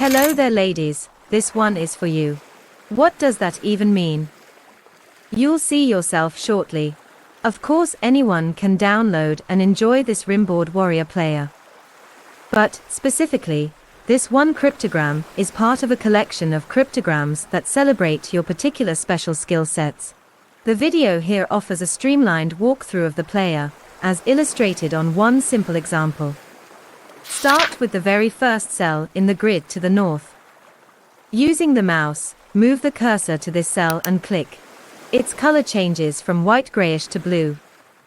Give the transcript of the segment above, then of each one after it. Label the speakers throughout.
Speaker 1: Hello there ladies, this one is for you. What does that even mean? You'll see yourself shortly. Of course anyone can download and enjoy this RimbaudWarrior player. But, specifically, this one cryptogram is part of a collection of cryptograms that celebrate your particular special skill sets. The video here offers a streamlined walkthrough of the player, as illustrated on one simple example. Start with the very first cell in the grid to the north. Using the mouse, move the cursor to this cell and click. Its color changes from white-grayish to blue.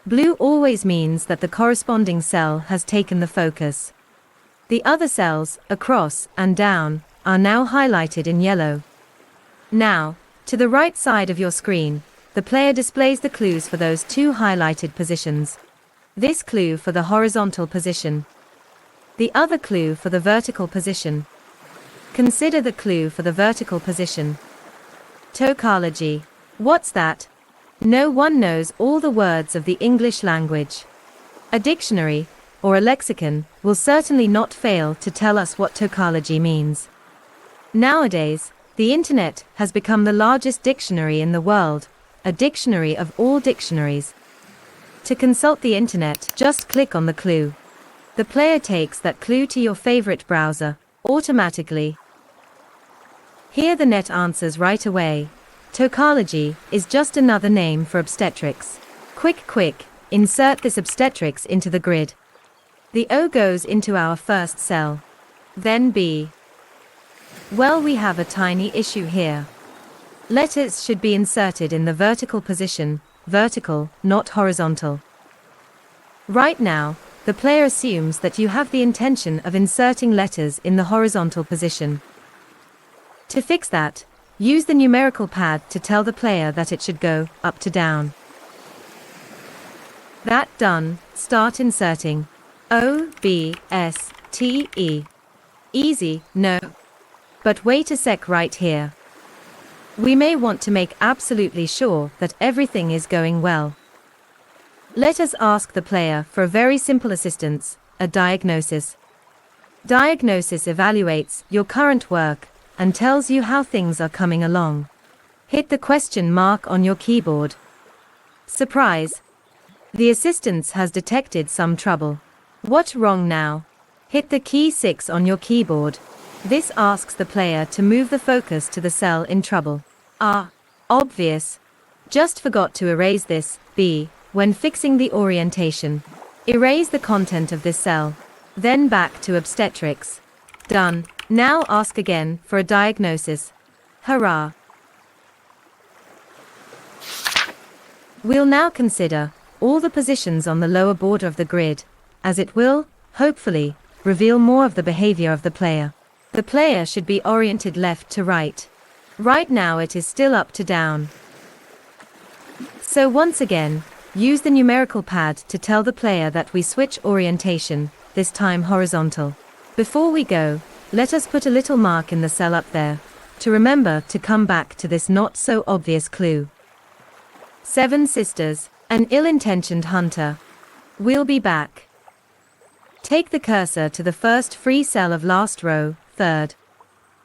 Speaker 1: Blue always means that the corresponding cell has taken the focus. The other cells, across and down, are now highlighted in yellow. Now, to the right side of your screen, the player displays the clues for those two highlighted positions. This clue for the horizontal position. The other clue for the vertical position. Consider the clue for the vertical position. Tokology. What's that? No one knows all the words of the English language. A dictionary, or a lexicon, will certainly not fail to tell us what tokology means. Nowadays, the internet has become the largest dictionary in the world, a dictionary of all dictionaries. To consult the internet, just click on the clue. The player takes that clue to your favorite browser, automatically. Here the net answers right away. Tokology is just another name for obstetrics. Quick, insert this obstetrics into the grid. The O goes into our first cell. Then B. Well, we have a tiny issue here. Letters should be inserted in the vertical position, vertical, not horizontal. Right now, the player assumes that you have the intention of inserting letters in the horizontal position. To fix that, use the numerical pad to tell the player that it should go up to down. That done, start inserting. O, B, S, T, E. Easy, no? But wait a sec right here. We may want to make absolutely sure that everything is going well. Let us ask the player for a very simple assistance, a diagnosis. Diagnosis evaluates your current work and tells you how things are coming along. Hit the question mark on your keyboard. Surprise! The assistance has detected some trouble. What's wrong now? Hit the key 6 on your keyboard. This asks the player to move the focus to the cell in trouble. Ah, obvious. Just forgot to erase this, B, when fixing the orientation. Erase the content of this cell. Then back to obstetrics. Done. Now ask again for a diagnosis. Hurrah! We'll now consider all the positions on the lower border of the grid, as it will, hopefully, reveal more of the behavior of the player. The player should be oriented left to right. Right now it is still up to down. So once again, use the numerical pad to tell the player that we switch orientation, this time horizontal. Before we go, let us put a little mark in the cell up there, to remember to come back to this not so obvious clue. 7 sisters, an ill-intentioned hunter. We'll be back. Take the cursor to the first free cell of last row, third.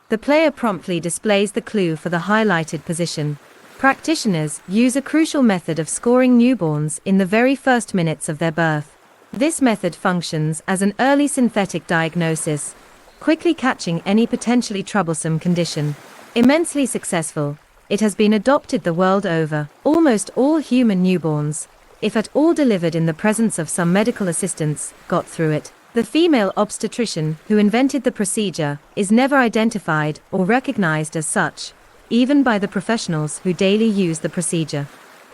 Speaker 1: The player promptly displays the clue for the highlighted position. Practitioners use a crucial method of scoring newborns in the very first minutes of their birth. This method functions as an early synthetic diagnosis, quickly catching any potentially troublesome condition. Immensely successful, it has been adopted the world over. Almost all human newborns, if at all delivered in the presence of some medical assistance, got through it. The female obstetrician who invented the procedure is never identified or recognized as such, even by the professionals who daily use the procedure.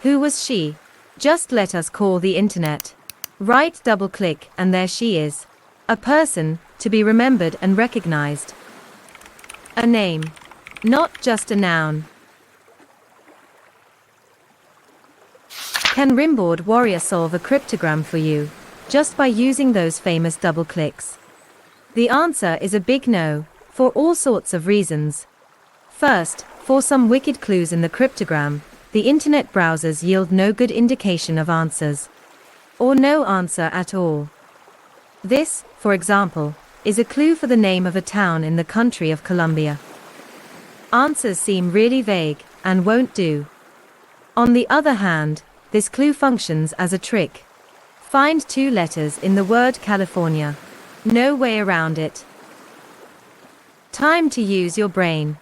Speaker 1: Who was she? Just let us call the internet. Right double-click and there she is. A person, to be remembered and recognized. A name. Not just a noun. Can RimbaudWarrior solve a cryptogram for you, just by using those famous double clicks? The answer is a big no, for all sorts of reasons. First, for some wicked clues in the cryptogram, the internet browsers yield no good indication of answers. Or no answer at all. This, for example, is a clue for the name of a town in the country of Colombia. Answers seem really vague and won't do. On the other hand, this clue functions as a trick. Find 2 letters in the word California. No way around it. Time to use your brain.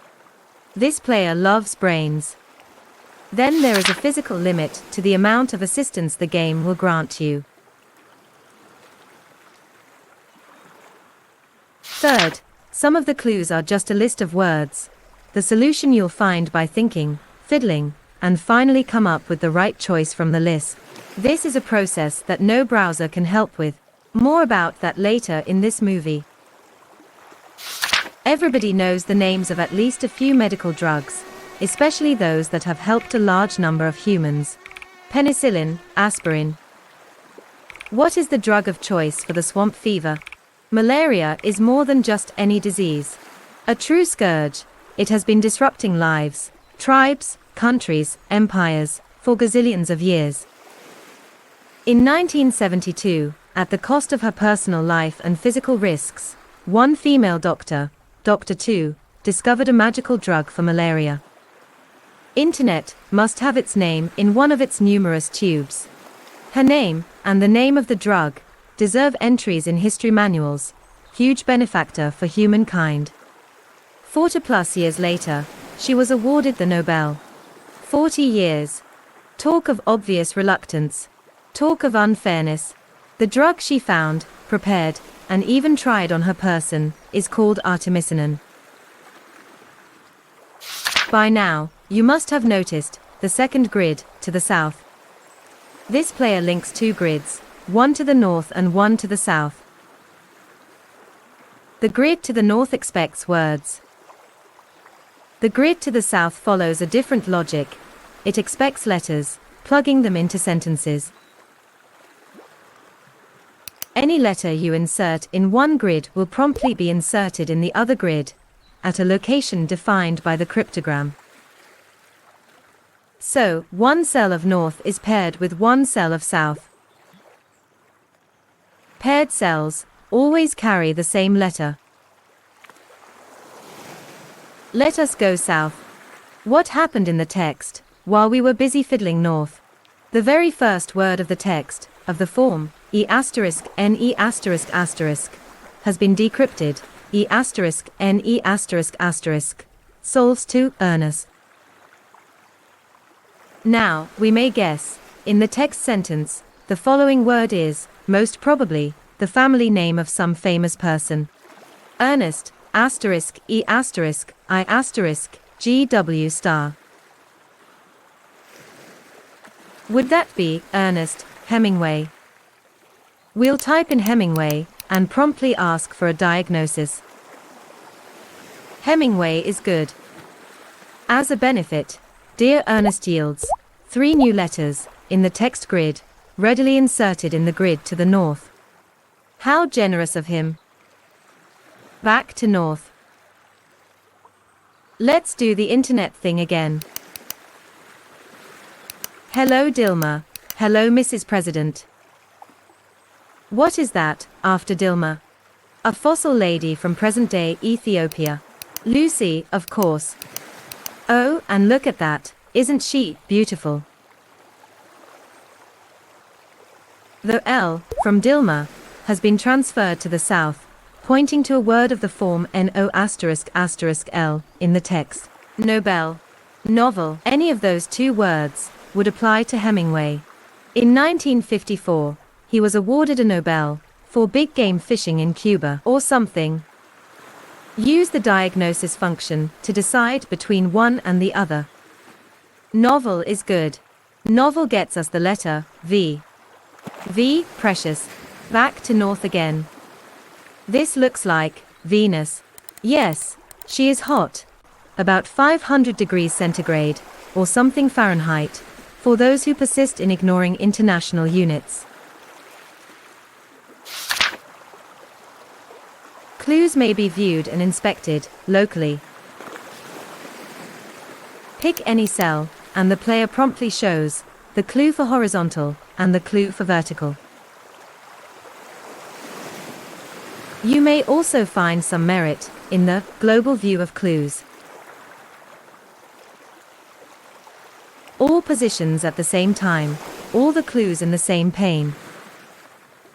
Speaker 1: This player loves brains. Then there is a physical limit to the amount of assistance the game will grant you. Third, some of the clues are just a list of words. The solution you'll find by thinking, fiddling, and finally come up with the right choice from the list. This is a process that no browser can help with. More about that later in this movie. Everybody knows the names of at least a few medical drugs, especially those that have helped a large number of humans. Penicillin, aspirin. What is the drug of choice for the swamp fever? Malaria is more than just any disease. A true scourge, it has been disrupting lives, tribes, countries, empires, for gazillions of years. In 1972, at the cost of her personal life and physical risks, one female doctor, Dr. 2, discovered a magical drug for malaria. Internet must have its name in one of its numerous tubes. Her name, and the name of the drug, deserve entries in history manuals. Huge benefactor for humankind. 40+ years later, she was awarded the Nobel. 40 years. Talk of obvious reluctance. Talk of unfairness. The drug she found, prepared, and even tried on her person, is called artemisinin. By now, you must have noticed the second grid to the south. This player links 2 grids, one to the north and one to the south. The grid to the north expects words. The grid to the south follows a different logic. It expects letters, plugging them into sentences. Any letter you insert in one grid will promptly be inserted in the other grid, at a location defined by the cryptogram. So, one cell of north is paired with one cell of south. Paired cells always carry the same letter. Let us go south. What happened in the text, while we were busy fiddling north? The very first word of the text, of the form, E***, NE***, has been decrypted, E***, NE***, solves to earnest. Now, we may guess, in the text sentence, the following word is, most probably, the family name of some famous person. Ernest, E***, I**, GW star. Would that be Ernest Hemingway? We'll type in Hemingway and promptly ask for a diagnosis. Hemingway is good. As a benefit, Dear Ernest yields 3 new letters in the text grid, readily inserted in the grid to the north. How generous of him. Back to north. Let's do the internet thing again. Hello Dilma. Hello Mrs. President. What is that, after Dilma? A fossil lady from present-day Ethiopia. Lucy, of course. Oh, and look at that, isn't she beautiful? The L, from Dilma, has been transferred to the south, pointing to a word of the form NO***L in the text. Nobel. Novel. Any of those 2 words would apply to Hemingway. In 1954, he was awarded a Nobel for big game fishing in Cuba or something. Use the diagnosis function to decide between one and the other. Novel is good. Novel gets us the letter V. V, precious. Back to north again. This looks like Venus. Yes, she is hot. About 500 degrees centigrade, or something Fahrenheit, for those who persist in ignoring international units. Clues may be viewed and inspected locally. Pick any cell, and the player promptly shows the clue for horizontal and the clue for vertical. You may also find some merit in the global view of clues. All positions at the same time, all the clues in the same pane.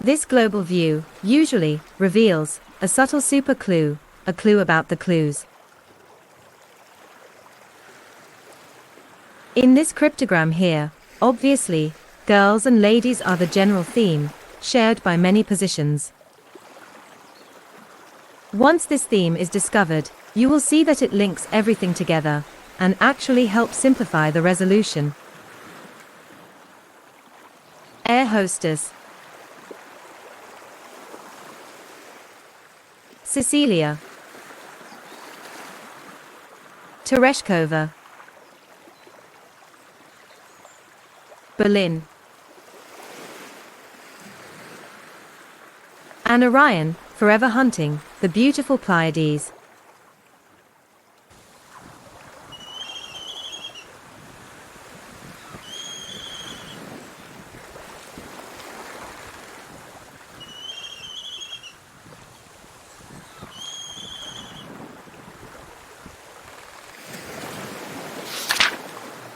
Speaker 1: This global view usually reveals a subtle super clue, a clue about the clues. In this cryptogram here, obviously, girls and ladies are the general theme, shared by many positions. Once this theme is discovered, you will see that it links everything together, and actually helps simplify the resolution. Air hostess. Cecilia. Tereshkova. Berlin. And Orion, forever hunting the beautiful Pleiades.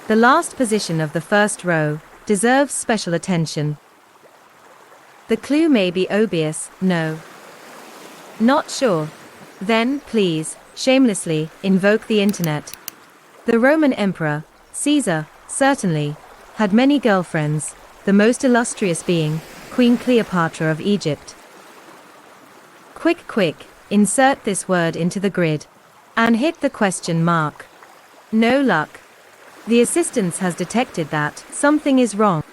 Speaker 1: The last position of the first row deserves special attention. The clue may be obvious, no. Not sure? Then, please, shamelessly, invoke the internet. The Roman Emperor, Caesar, certainly, had many girlfriends, the most illustrious being Queen Cleopatra of Egypt. Quick, insert this word into the grid. And hit the question mark. No luck. The assistance has detected that something is wrong.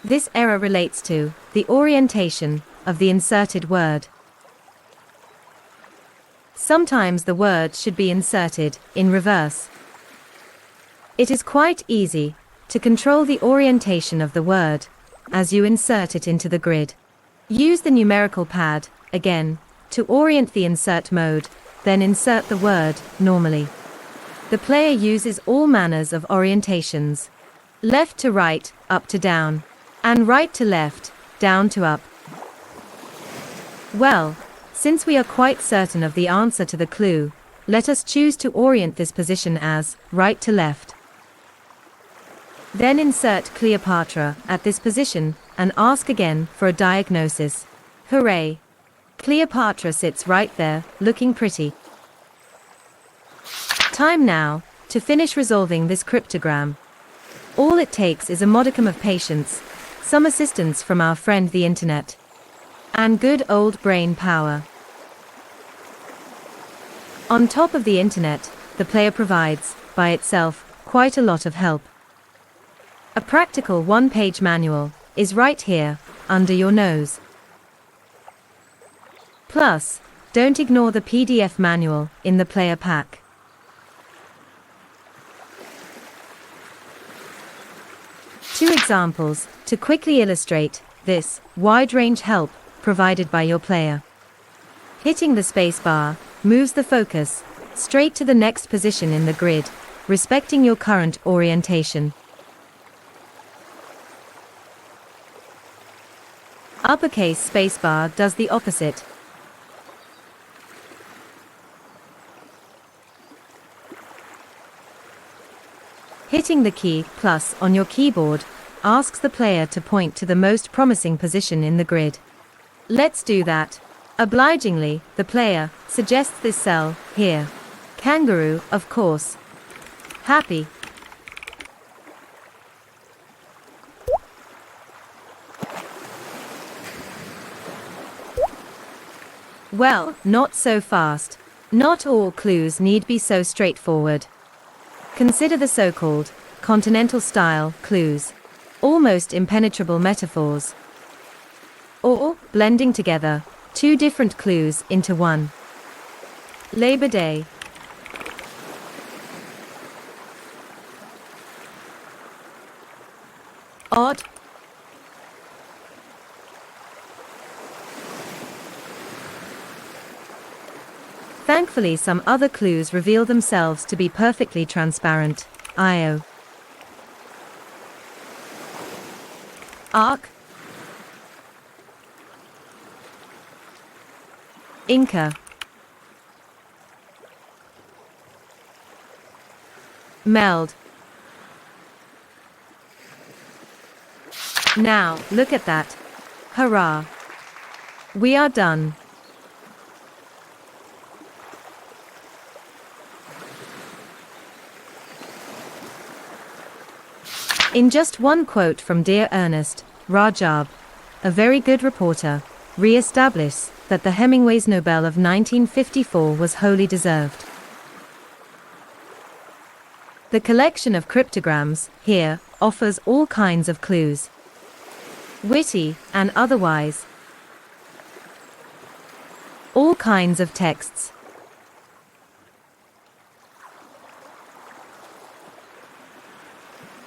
Speaker 1: This error relates to the orientation of the inserted word. Sometimes the word should be inserted in reverse. It is quite easy to control the orientation of the word as you insert it into the grid. Use the numerical pad, again, to orient the insert mode, then insert the word normally. The player uses all manners of orientations. Left to right, up to down. And right to left, down to up. Well, since we are quite certain of the answer to the clue, let us choose to orient this position as right to left. Then insert Cleopatra at this position and ask again for a diagnosis. Hooray! Cleopatra sits right there, looking pretty. Time now to finish resolving this cryptogram. All it takes is a modicum of patience, some assistance from our friend the internet, and good old brain power. On top of the internet, the player provides, by itself, quite a lot of help. A practical one-page manual is right here, under your nose. Plus, don't ignore the PDF manual in the player pack. Two examples to quickly illustrate this wide-range help provided by your player. Hitting the spacebar moves the focus straight to the next position in the grid, respecting your current orientation. Uppercase spacebar does the opposite. Hitting the key plus on your keyboard asks the player to point to the most promising position in the grid. Let's do that. Obligingly, the player suggests this cell here. Kangaroo, of course. Happy. Well, not so fast. Not all clues need be so straightforward. Consider the so-called continental-style clues, almost impenetrable metaphors, or blending together two different clues into one. Labor Day. Odd. Thankfully, some other clues reveal themselves to be perfectly transparent. Aaah. Arc. Inca. Meld. Now, look at that. Hurrah. We are done. In just one quote from Dear Ernest, Rajab, a very good reporter, re-establishes that the Hemingway's Nobel of 1954 was wholly deserved. The collection of cryptograms, here, offers all kinds of clues, witty and otherwise, all kinds of texts,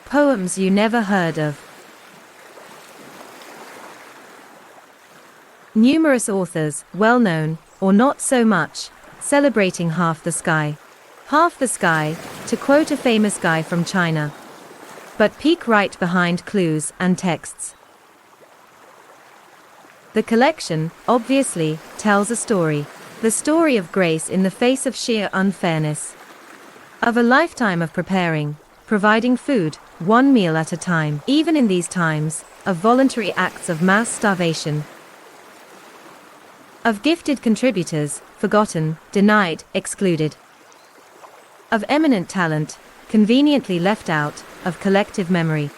Speaker 1: poems you never heard of, numerous authors, well-known, or not so much, celebrating half the sky. Half the sky, to quote a famous guy from China. But peek right behind clues and texts. The collection, obviously, tells a story. The story of grace in the face of sheer unfairness. Of a lifetime of preparing, providing food, one meal at a time, even in these times, of voluntary acts of mass starvation. Of gifted contributors, forgotten, denied, excluded. Of eminent talent, conveniently left out, of collective memory.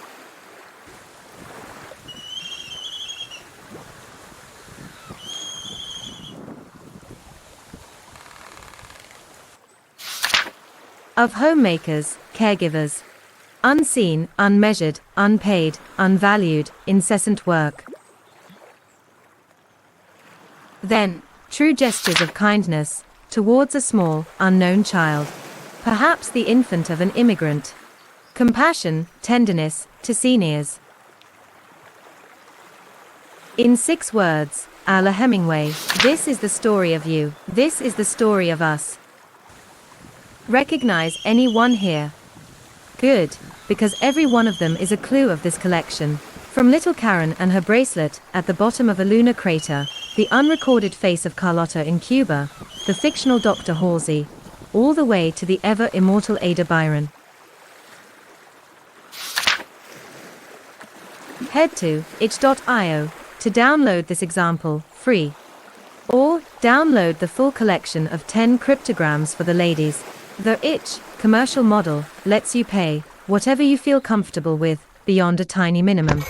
Speaker 1: Of homemakers, caregivers. Unseen, unmeasured, unpaid, unvalued, incessant work. Then, true gestures of kindness, towards a small, unknown child. Perhaps the infant of an immigrant. Compassion, tenderness, to seniors. In 6 words, a la Hemingway, this is the story of you, this is the story of us. Recognize any one here? Good, because every one of them is a clue of this collection. From little Karen and her bracelet at the bottom of a lunar crater, the unrecorded face of Carlotta in Cuba, the fictional Dr. Halsey, all the way to the ever-immortal Ada Byron. Head to itch.io to download this example, free. Or, download the full collection of 10 cryptograms for the ladies. The Itch commercial model lets you pay whatever you feel comfortable with, beyond a tiny minimum.